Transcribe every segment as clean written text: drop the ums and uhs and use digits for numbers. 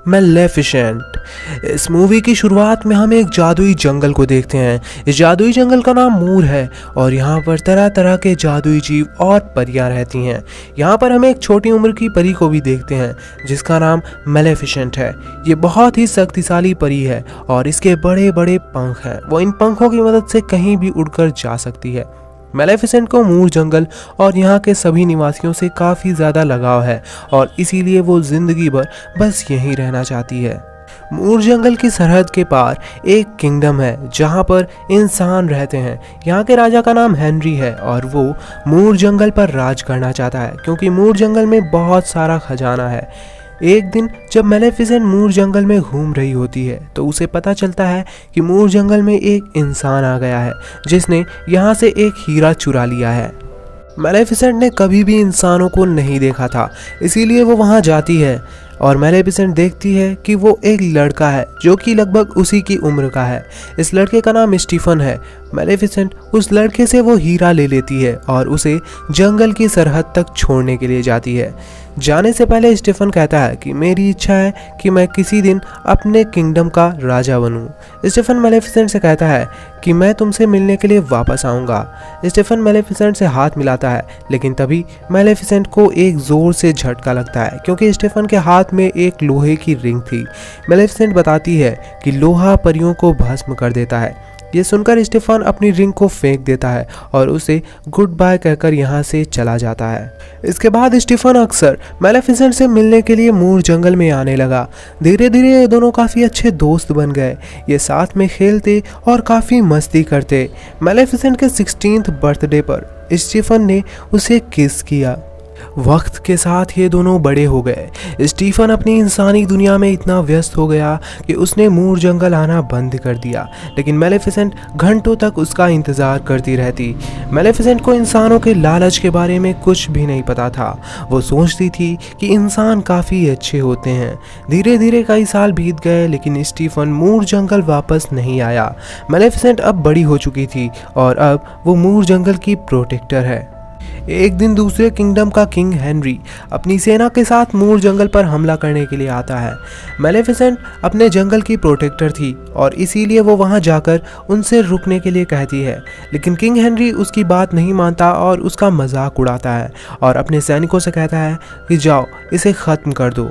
मेलेफिसेंट। इस मूवी की शुरुआत में हम एक जादुई जंगल को देखते हैं। इस जादुई जंगल का नाम मूर है और यहाँ पर तरह तरह के जादुई जीव और परियां रहती हैं। यहाँ पर हम एक छोटी उम्र की परी को भी देखते हैं जिसका नाम मेलेफिसेंट है। ये बहुत ही शक्तिशाली परी है और इसके बड़े बड़े पंख हैं। वो इन पंखों की मदद से कहीं भी उड़कर जा सकती है। मेलेफिसेंट को मूर जंगल और यहाँ के सभी निवासियों से काफ़ी ज़्यादा लगाव है और इसीलिए वो ज़िंदगी भर बस यहीं रहना चाहती है। मूर जंगल की सरहद के पार एक किंगडम है जहाँ पर इंसान रहते हैं। यहाँ के राजा का नाम हेनरी है और वो मूर जंगल पर राज करना चाहता है क्योंकि मूर जंगल में बहुत सारा खजाना है। एक दिन जब मेलेफिसेंट मूर जंगल में घूम रही होती है तो उसे पता चलता है कि मूर जंगल में एक इंसान आ गया है जिसने यहाँ से एक हीरा चुरा लिया है। मेलेफिसेंट ने कभी भी इंसानों को नहीं देखा था, इसीलिए वो वहाँ जाती है और मेलेफिसेंट देखती है कि वो एक लड़का है जो कि लगभग उसी की उम्र का है। इस लड़के का नाम स्टीफन है। मेलेफिसेंट उस लड़के से वो हीरा ले लेती है और उसे जंगल की सरहद तक छोड़ने के लिए जाती है। जाने से पहले स्टीफन कहता है कि मेरी इच्छा है कि मैं किसी दिन अपने किंगडम का राजा बनूं। स्टीफन मेलेफिसेंट से कहता है कि मैं तुमसे मिलने के लिए वापस आऊँगा। स्टीफन मेलेफिसेंट से हाथ मिलाता है लेकिन तभी मेलेफिसेंट को एक ज़ोर से झटका लगता है क्योंकि स्टीफन के हाथ में एक लोहे की रिंग थी। मेलेफिसेंट बताती है कि लोहा परियों को भस्म कर देता है। ये सुनकर स्टीफन अपनी रिंग को फेंक देता है और उसे गुड बाय कहकर यहाँ से चला जाता है। इसके बाद स्टीफन अक्सर मेलेफिसेंट से मिलने के लिए मूर जंगल में आने लगा। धीरे धीरे ये दोनों काफ़ी अच्छे दोस्त बन गए। ये साथ में खेलते और काफ़ी मस्ती करते। मेलेफिसेंट के 16th बर्थडे पर स्टीफन ने उसे किस किया। वक्त के साथ ये दोनों बड़े हो गए। स्टीफन अपनी इंसानी दुनिया में इतना व्यस्त हो गया कि उसने मूर जंगल आना बंद कर दिया, लेकिन मेलेफिसेंट घंटों तक उसका इंतज़ार करती रहती। मेलेफिसेंट को इंसानों के लालच के बारे में कुछ भी नहीं पता था। वो सोचती थी कि इंसान काफ़ी अच्छे होते हैं। धीरे धीरे कई साल बीत गए लेकिन स्टीफन मूर जंगल वापस नहीं आया। मेलेफिसेंट अब बड़ी हो चुकी थी और अब वो मूर जंगल की प्रोटेक्टर है। एक दिन दूसरे किंगडम का किंग हेनरी अपनी सेना के साथ मूर जंगल पर हमला करने के लिए आता है। मेलेफिसेंट अपने जंगल की प्रोटेक्टर थी और इसीलिए वो वहां जाकर उनसे रुकने के लिए कहती है, लेकिन किंग हेनरी उसकी बात नहीं मानता और उसका मजाक उड़ाता है और अपने सैनिकों से कहता है कि जाओ इसे ख़त्म कर दो।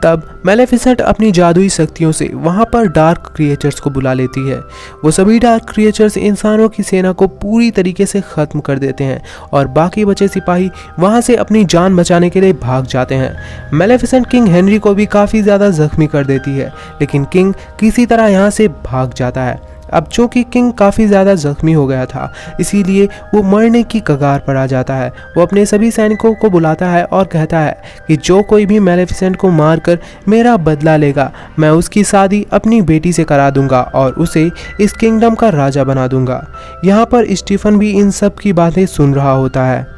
तब मेलेफिसेंट अपनी जादुई शक्तियों से वहाँ पर डार्क क्रिएचर्स को बुला लेती है। वो सभी डार्क क्रिएचर्स इंसानों की सेना को पूरी तरीके से ख़त्म कर देते हैं और बाकी बचे सिपाही वहाँ से अपनी जान बचाने के लिए भाग जाते हैं। मेलेफिसेंट किंग हेनरी को भी काफ़ी ज़्यादा जख्मी कर देती है लेकिन किंग किसी तरह यहाँ से भाग जाता है। अब चूँकि किंग काफ़ी ज़्यादा जख्मी हो गया था इसीलिए वो मरने की कगार पर आ जाता है। वो अपने सभी सैनिकों को बुलाता है और कहता है कि जो कोई भी मेलेफिसेंट को मारकर मेरा बदला लेगा मैं उसकी शादी अपनी बेटी से करा दूंगा और उसे इस किंगडम का राजा बना दूंगा। यहाँ पर स्टीफन भी इन सब की बातें सुन रहा होता है।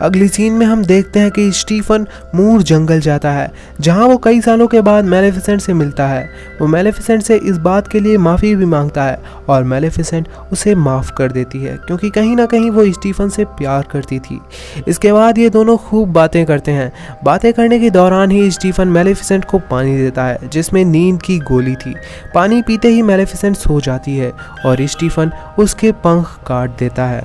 अगली सीन में हम देखते हैं कि स्टीफन मूर जंगल जाता है जहां वो कई सालों के बाद मेलेफिसेंट से मिलता है। वो मेलेफिसेंट से इस बात के लिए माफ़ी भी मांगता है और मेलेफिसेंट उसे माफ़ कर देती है क्योंकि कहीं ना कहीं वो स्टीफन से प्यार करती थी। इसके बाद ये दोनों खूब बातें करते हैं। बातें करने के दौरान ही स्टीफन मेलेफिसेंट को पानी देता है जिसमें नींद की गोली थी। पानी पीते ही मेलेफिसेंट सो जाती है और स्टीफन उसके पंख काट देता है।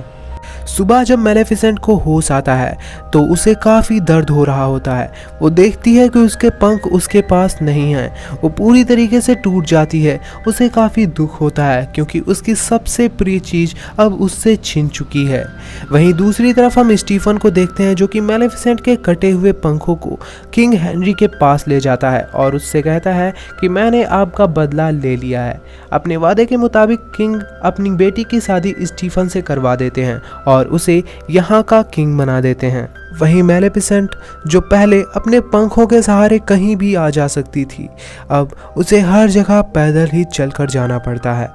सुबह जब मेलेफिसेंट को होश आता है तो उसे काफ़ी दर्द हो रहा होता है। वो देखती है कि उसके पंख उसके पास नहीं हैं। वो पूरी तरीके से टूट जाती है। उसे काफ़ी दुख होता है क्योंकि उसकी सबसे प्रिय चीज़ अब उससे छिन चुकी है। वहीं दूसरी तरफ हम स्टीफन को देखते हैं जो कि मेलेफिसेंट के कटे हुए पंखों को किंग हेनरी के पास ले जाता है और उससे कहता है कि मैंने आपका बदला ले लिया है। अपने वादे के मुताबिक किंग अपनी बेटी की शादी स्टीफन से करवा देते हैं और उसे यहाँ का किंग बना देते हैं। वहीं मेलेफिसेंट जो पहले अपने पंखों के सहारे कहीं भी आ जा सकती थी अब उसे हर जगह पैदल ही चलकर जाना पड़ता है।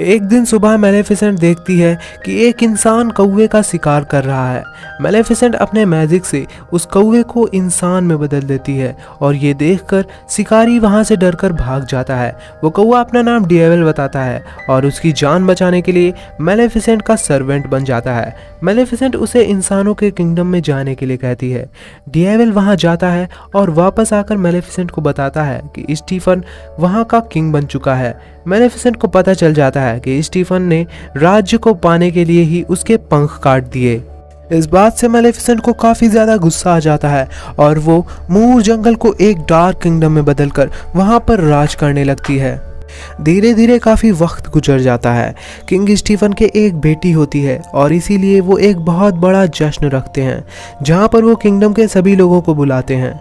एक दिन सुबह मैलेफिसेंट देखती है कि एक इंसान कौवे का शिकार कर रहा है। मैलेफिसेंट अपने मैजिक से उस कौवे को इंसान में बदल देती है और ये देखकर शिकारी वहाँ से डरकर भाग जाता है। वो कौवा अपना नाम डिएवल बताता है और उसकी जान बचाने के लिए मैलेफिसेंट का सर्वेंट बन जाता है। मैलेफिसेंट उसे इंसानों के किंगडम में जाने के लिए कहती है। डिएवल वहाँ जाता है और वापस आकर मैलेफिसेंट को बताता है कि स्टीफन वहाँ का किंग बन चुका है। मैलेफिसेंट को पता चल जाता है कि स्टीफन ने राज्य को पाने के लिए ही उसके पंख काट दिए। इस बात से मैलेफिसेंट को काफ़ी ज़्यादा गुस्सा आ जाता है और वो मूर जंगल को एक डार्क किंगडम में बदलकर वहाँ पर राज करने लगती है। धीरे धीरे काफ़ी वक्त गुजर जाता है। किंग स्टीफन के एक बेटी होती है और इसीलिए वो एक बहुत बड़ा जश्न रखते हैं जहाँ पर वो किंगडम के सभी लोगों को बुलाते हैं।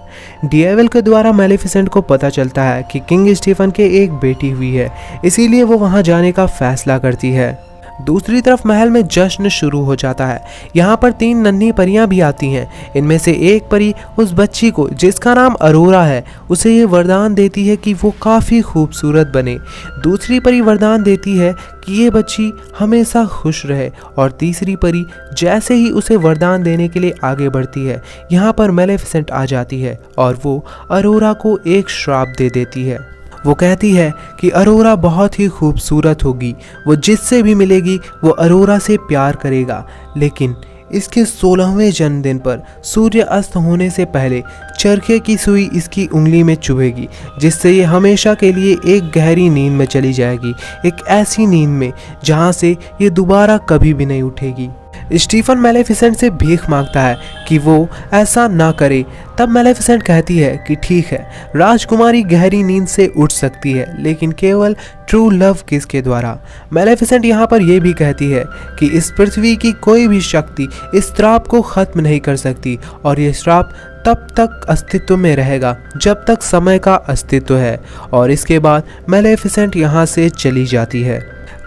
डिएवल के द्वारा मैलेफिसेंट को पता चलता है कि किंग स्टीफन के एक बेटी हुई है, इसीलिए वो वहाँ जाने का फैसला करती है। दूसरी तरफ महल में जश्न शुरू हो जाता है। यहाँ पर 3 नन्ही परियां भी आती हैं। इनमें से एक परी उस बच्ची को, जिसका नाम अरोरा है, उसे ये वरदान देती है कि वो काफ़ी खूबसूरत बने। दूसरी परी वरदान देती है कि ये बच्ची हमेशा खुश रहे और तीसरी परी जैसे ही उसे वरदान देने के लिए आगे बढ़ती है, यहाँ पर मैलेफिसेंट आ जाती है और वो अरोरा को एक श्राप दे देती है। वो कहती है कि अरोरा बहुत ही खूबसूरत होगी, वो जिससे भी मिलेगी वो अरोरा से प्यार करेगा, लेकिन इसके 16वें जन्मदिन पर सूर्य अस्त होने से पहले चरखे की सुई इसकी उंगली में चुभेगी, जिससे ये हमेशा के लिए एक गहरी नींद में चली जाएगी, एक ऐसी नींद में जहाँ से ये दोबारा कभी भी नहीं उठेगी। स्टीफन मैलेफिसेंट से भीख मांगता है कि वो ऐसा ना करे। तब मैलेफिसेंट कहती है कि ठीक है, राजकुमारी गहरी नींद से उठ सकती है, लेकिन केवल ट्रू लव किस के द्वारा। मैलेफिसेंट यहाँ पर यह भी कहती है कि इस पृथ्वी की कोई भी शक्ति इस श्राप को खत्म नहीं कर सकती और ये श्राप तब तक अस्तित्व में रहेगा जब तक समय का अस्तित्व है। और इसके बाद मैलेफिसेंट यहाँ से चली जाती है।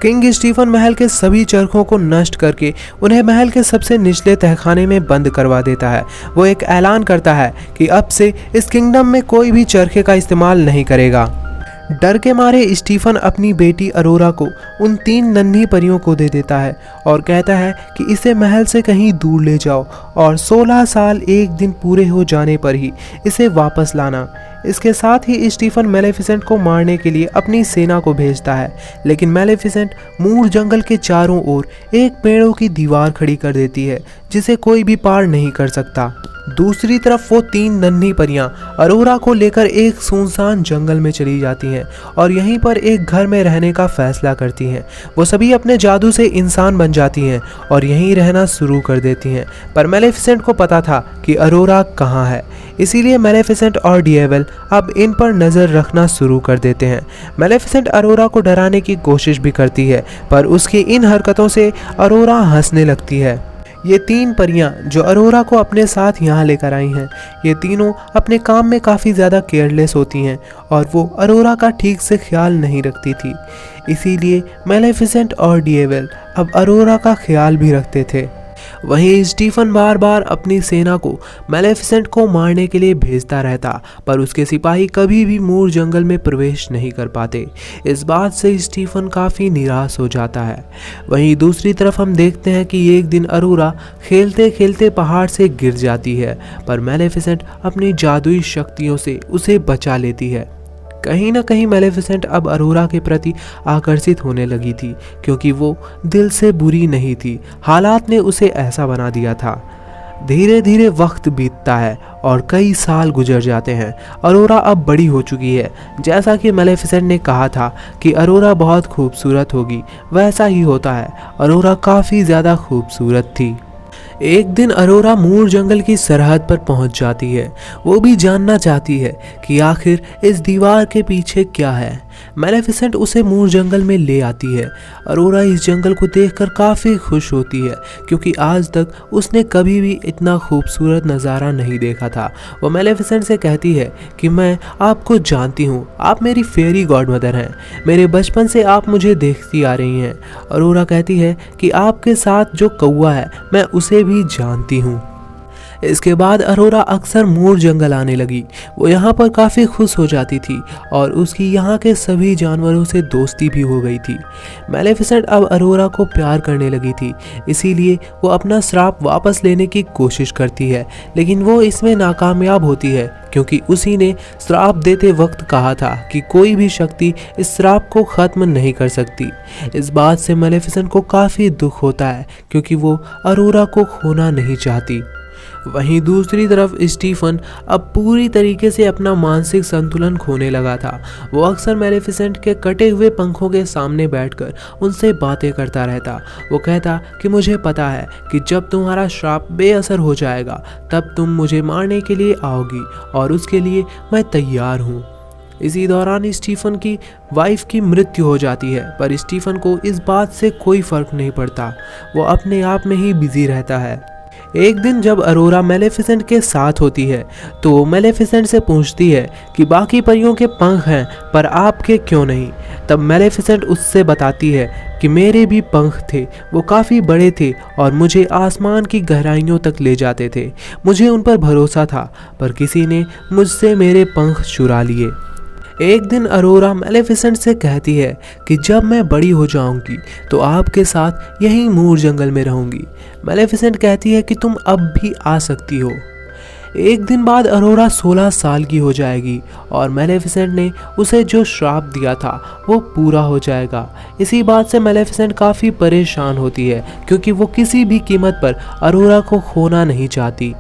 किंग स्टीफन महल के सभी चरखों को नष्ट करके उन्हें महल के सबसे निचले तहखाने में बंद करवा देता है। वो एक ऐलान करता है कि अब से इस किंगडम में कोई भी चरखे का इस्तेमाल नहीं करेगा। डर के मारे स्टीफन अपनी बेटी अरोरा को उन 3 नन्ही परियों को दे देता है और कहता है कि इसे महल से कहीं दूर ले जाओ और 16 साल 1 दिन पूरे हो जाने पर ही इसे वापस लाना। इसके साथ ही स्टीफन मैलेफिसेंट को मारने के लिए अपनी सेना को भेजता है, लेकिन मैलेफिसेंट मूर जंगल के चारों ओर एक पेड़ों की दीवार खड़ी कर देती है जिसे कोई भी पार नहीं कर सकता। दूसरी तरफ वो 3 नन्ही परियां अरोरा को लेकर एक सुनसान जंगल में चली जाती हैं और यहीं पर एक घर में रहने का फैसला करती हैं। वो सभी अपने जादू से इंसान बन जाती हैं और यहीं रहना शुरू कर देती हैं। पर मैलेफिसेंट को पता था कि अरोरा कहाँ है, इसीलिए मैलेफिसेंट और डिएवल अब इन पर नज़र रखना शुरू कर देते हैं। मैलेफिसेंट अरोरा को डराने की कोशिश भी करती है, पर उसकी इन हरकतों से अरोरा हंसने लगती है। ये 3 परियां जो अरोरा को अपने साथ यहाँ लेकर आई हैं, ये तीनों अपने काम में काफ़ी ज़्यादा केयरलेस होती हैं और वो अरोरा का ठीक से ख्याल नहीं रखती थी। इसीलिए मैलेफिसेंट और डिएवल अब अरोरा का ख्याल भी रखते थे। वहीं स्टीफन बार बार अपनी सेना को मैलेफिसेंट को मारने के लिए भेजता रहता, पर उसके सिपाही कभी भी मूर जंगल में प्रवेश नहीं कर पाते। इस बात से स्टीफन काफ़ी निराश हो जाता है। वहीं दूसरी तरफ हम देखते हैं कि एक दिन अरोरा खेलते खेलते पहाड़ से गिर जाती है, पर मैलेफिसेंट अपनी जादुई शक्तियों से उसे बचा लेती है। कहीं ना कहीं मैलेफिसेंट अब अरोरा के प्रति आकर्षित होने लगी थी, क्योंकि वो दिल से बुरी नहीं थी, हालात ने उसे ऐसा बना दिया था। धीरे धीरे वक्त बीतता है और कई साल गुजर जाते हैं। अरोरा अब बड़ी हो चुकी है। जैसा कि मैलेफिसेंट ने कहा था कि अरोरा बहुत खूबसूरत होगी, वैसा ही होता है। अरोरा काफ़ी ज़्यादा खूबसूरत थी। एक दिन अरोरा मूर जंगल की सरहद पर पहुंच जाती है। वो भी जानना चाहती है कि आखिर इस दीवार के पीछे क्या है। मैलेफिसेंट उसे मूर जंगल में ले आती है। अरोरा इस जंगल को देखकर काफ़ी खुश होती है, क्योंकि आज तक उसने कभी भी इतना खूबसूरत नज़ारा नहीं देखा था। वो मैलेफिसेंट से कहती है कि मैं आपको जानती हूँ, आप मेरी फेरी गॉड मदर हैं, मेरे बचपन से आप मुझे देखती आ रही हैं। अरोरा कहती है कि आपके साथ जो कौवा है मैं उसे भी जानती हूँ। इसके बाद अरोरा अक्सर मूर जंगल आने लगी। वो यहाँ पर काफ़ी खुश हो जाती थी और उसकी यहाँ के सभी जानवरों से दोस्ती भी हो गई थी। मैलेफिसेंट अब अरोरा को प्यार करने लगी थी, इसीलिए वो अपना श्राप वापस लेने की कोशिश करती है, लेकिन वो इसमें नाकामयाब होती है क्योंकि उसी ने श्राप देते वक्त कहा था कि कोई भी शक्ति इस श्राप को ख़त्म नहीं कर सकती। इस बात से मैलेफिसेंट को काफ़ी दुख होता है क्योंकि वो अरोरा को खोना नहीं चाहती। वहीं दूसरी तरफ स्टीफन अब पूरी तरीके से अपना मानसिक संतुलन खोने लगा था। वो अक्सर मैलेफिसेंट के कटे हुए पंखों के सामने बैठकर उनसे बातें करता रहता। वो कहता कि मुझे पता है कि जब तुम्हारा श्राप बेअसर हो जाएगा तब तुम मुझे मारने के लिए आओगी और उसके लिए मैं तैयार हूँ। इसी दौरान स्टीफन की वाइफ की मृत्यु हो जाती है, पर स्टीफन को इस बात से कोई फर्क नहीं पड़ता। वो अपने आप में ही बिजी रहता है। एक दिन जब अरोरा मैलेफिसेंट के साथ होती है तो मैलेफिसेंट से पूछती है कि बाकी परियों के पंख हैं पर आपके क्यों नहीं। तब मैलेफिसेंट उससे बताती है कि मेरे भी पंख थे, वो काफ़ी बड़े थे और मुझे आसमान की गहराइयों तक ले जाते थे। मुझे उन पर भरोसा था पर किसी ने मुझसे मेरे पंख चुरा लिए। एक दिन अरोरा मैलेफिसेंट से कहती है कि जब मैं बड़ी हो जाऊंगी तो आपके साथ यहीं मूर जंगल में रहूंगी। मैलेफिसेंट कहती है कि तुम अब भी आ सकती हो। एक दिन बाद अरोरा 16 साल की हो जाएगी और मैलेफिसेंट ने उसे जो श्राप दिया था वो पूरा हो जाएगा। इसी बात से मैलेफिसेंट काफ़ी परेशान होती है क्योंकि वो किसी भी कीमत पर अरोरा को खोना नहीं चाहती।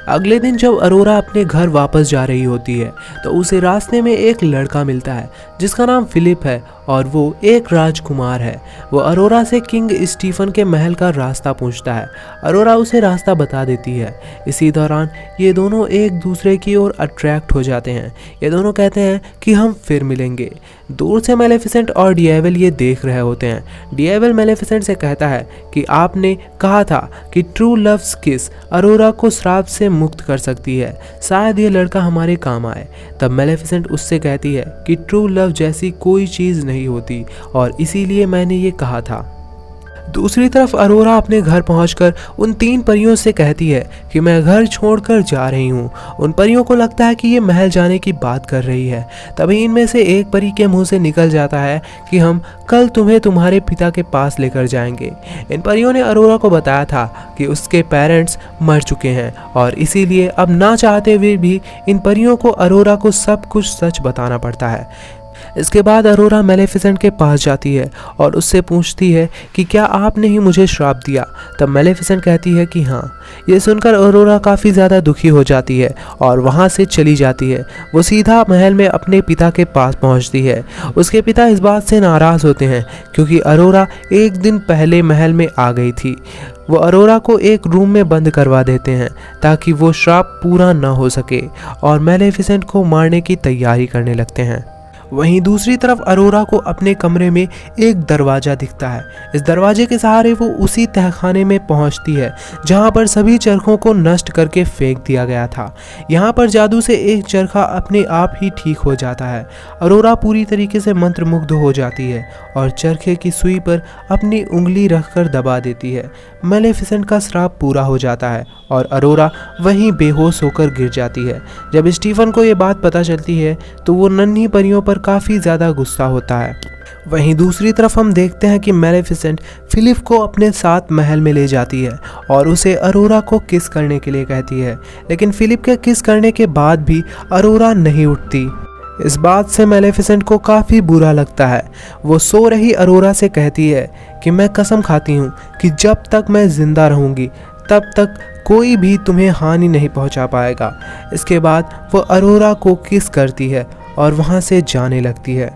अगले दिन जब अरोरा अपने घर वापस जा रही होती है तो उसे रास्ते में एक लड़का मिलता है जिसका नाम फिलिप है और वो एक राजकुमार है। वो अरोरा से किंग स्टीफन के महल का रास्ता पूछता है। अरोरा उसे रास्ता बता देती है। इसी दौरान ये दोनों एक दूसरे की ओर अट्रैक्ट हो जाते हैं। ये दोनों कहते हैं कि हम फिर मिलेंगे। दूर से मैलेफिसेंट और डिएवल ये देख रहे होते हैं। डिएवल मैलेफिसेंट से कहता है कि आपने कहा था कि ट्रू लव्स किस अरोरा को श्राप से मुक्त कर सकती है, शायद ये लड़का हमारे काम आए। तब मैलेफिसेंट उससे कहती है कि ट्रू लव जैसी कोई चीज़ नहीं होती और इसीलिए मैंने ये कहा था। दूसरी तरफ अरोरा अपने घर पहुंचकर उन 3 परियों से कहती है कि मैं घर छोड़कर जा रही हूँ। उन परियों को लगता है कि ये महल जाने की बात कर रही है। तभी इनमें से एक परी के मुंह से निकल जाता है कि हम कल तुम्हें तुम्हारे पिता के पास लेकर जाएंगे। इन परियों ने अरोरा को बताया था कि उसके पेरेंट्स मर चुके हैं और इसीलिए अब ना चाहते हुए भी इन परियों को अरोरा को सब कुछ सच बताना पड़ता है। इसके बाद अरोरा मैलेफिसेंट के पास जाती है और उससे पूछती है कि क्या आपने ही मुझे श्राप दिया। तब मैलेफिसेंट कहती है कि हाँ। ये सुनकर अरोरा काफ़ी ज़्यादा दुखी हो जाती है और वहाँ से चली जाती है। वो सीधा महल में अपने पिता के पास पहुँचती है। उसके पिता इस बात से नाराज़ होते हैं क्योंकि अरोरा एक दिन पहले महल में आ गई थी। वो अरोरा को एक रूम में बंद करवा देते हैं ताकि वो श्राप पूरा ना हो सके और मैलेफिसेंट को मारने की तैयारी करने लगते हैं। वहीं दूसरी तरफ अरोरा को अपने कमरे में एक दरवाज़ा दिखता है। इस दरवाजे के सहारे वो उसी तहखाने में पहुंचती है जहां पर सभी चरखों को नष्ट करके फेंक दिया गया था। यहां पर जादू से एक चरखा अपने आप ही ठीक हो जाता है। अरोरा पूरी तरीके से मंत्रमुग्ध हो जाती है और चरखे की सुई पर अपनी उंगली रखकर दबा देती है। मैलेफिसेंट का श्राप पूरा हो जाता है और अरोरा वहीं बेहोश होकर गिर जाती है। जब स्टीफन को ये बात पता चलती है तो वो नन्ही परियों पर काफ़ी ज़्यादा गुस्सा होता है। वहीं दूसरी तरफ हम देखते हैं कि मैलेफिसेंट फिलिप को अपने साथ महल में ले जाती है और उसे अरोरा को किस करने के लिए कहती है, लेकिन फिलिप के किस करने के बाद भी अरोरा नहीं उठती। इस बात से मैलेफिसेंट को काफ़ी बुरा लगता है। वो सो रही अरोरा से कहती है कि मैं कसम खाती हूँ कि जब तक मैं जिंदा रहूँगी तब तक कोई भी तुम्हें हानि नहीं पहुँचा पाएगा। इसके बाद वो अरोरा को किस करती है और वहाँ से जाने लगती है।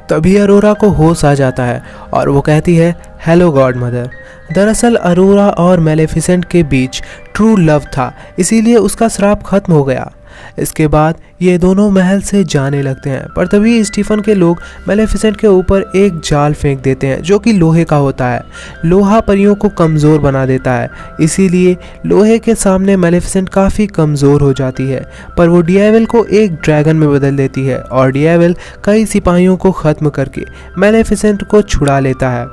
तभी अरोरा को होश आ जाता है और वो कहती है, हेलो गॉड मदर। दरअसल अरोरा और मैलेफिसेंट के बीच ट्रू लव था, इसीलिए उसका श्राप खत्म हो गया। इसके बाद ये दोनों महल से जाने लगते हैं, पर तभी स्टीफन के लोग मैलेफिसेंट के ऊपर एक जाल फेंक देते हैं जो कि लोहे का होता है। लोहा परियों को कमज़ोर बना देता है, इसीलिए लोहे के सामने मैलेफिसेंट काफ़ी कमज़ोर हो जाती है। पर वो डिएवल को एक ड्रैगन में बदल देती है और डिएवल कई सिपाहियों को ख़त्म करके मैलेफिसेंट को छुड़ा लेता है।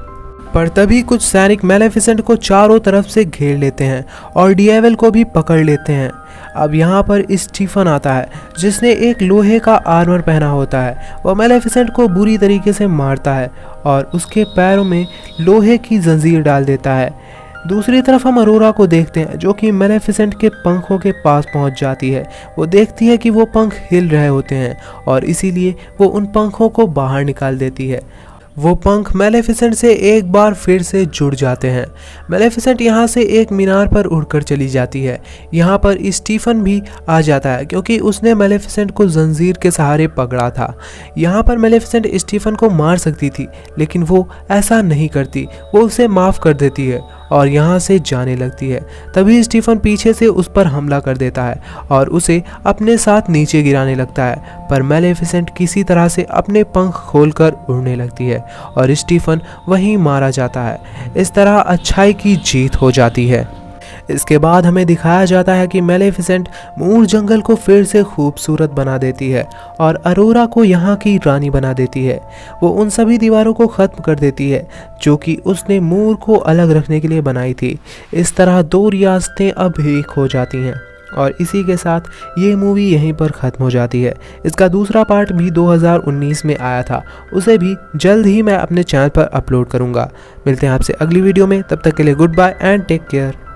पर तभी कुछ सैनिक मेलेफिसेंट को चारों तरफ से घेर लेते हैं और डिएवल को भी पकड़ लेते हैं। अब यहाँ पर स्टीफन आता है जिसने एक लोहे का आर्मर पहना होता है। वह मेलेफिसेंट को बुरी तरीके से मारता है और उसके पैरों में लोहे की जंजीर डाल देता है। दूसरी तरफ हम अरोरा को देखते हैं जो कि मेलेफिसेंट के पंखों के पास पहुंच जाती है। वो देखती है कि वो पंख हिल रहे होते हैं और इसीलिए वो उन पंखों को बाहर निकाल देती है। वो पंख मेलेफिसेंट से एक बार फिर से जुड़ जाते हैं। मेलेफिसेंट यहाँ से एक मीनार पर उड़कर चली जाती है। यहाँ पर स्टीफन भी आ जाता है क्योंकि उसने मेलेफिसेंट को जंजीर के सहारे पकड़ा था। यहाँ पर मेलेफिसेंट स्टीफन को मार सकती थी लेकिन वो ऐसा नहीं करती, वो उसे माफ़ कर देती है और यहाँ से जाने लगती है। तभी स्टीफन पीछे से उस पर हमला कर देता है और उसे अपने साथ नीचे गिराने लगता है, पर मेलेफिसेंट किसी तरह से अपने पंख खोलकर उड़ने लगती है और स्टीफन वहीं मारा जाता है। इस तरह अच्छाई की जीत हो जाती है। इसके बाद हमें दिखाया जाता है कि मेलेफिसेंट मूर जंगल को फिर से खूबसूरत बना देती है और अरोरा को यहाँ की रानी बना देती है। वो उन सभी दीवारों को ख़त्म कर देती है जो कि उसने मूर को अलग रखने के लिए बनाई थी। इस तरह दो रियासतें अब एक हो जाती हैं और इसी के साथ ये मूवी यहीं पर ख़त्म हो जाती है। इसका दूसरा पार्ट भी 2019 में आया था, उसे भी जल्द ही मैं अपने चैनल पर अपलोड करूँगा। मिलते हैं आपसे अगली वीडियो में, तब तक के लिए goodbye and take care.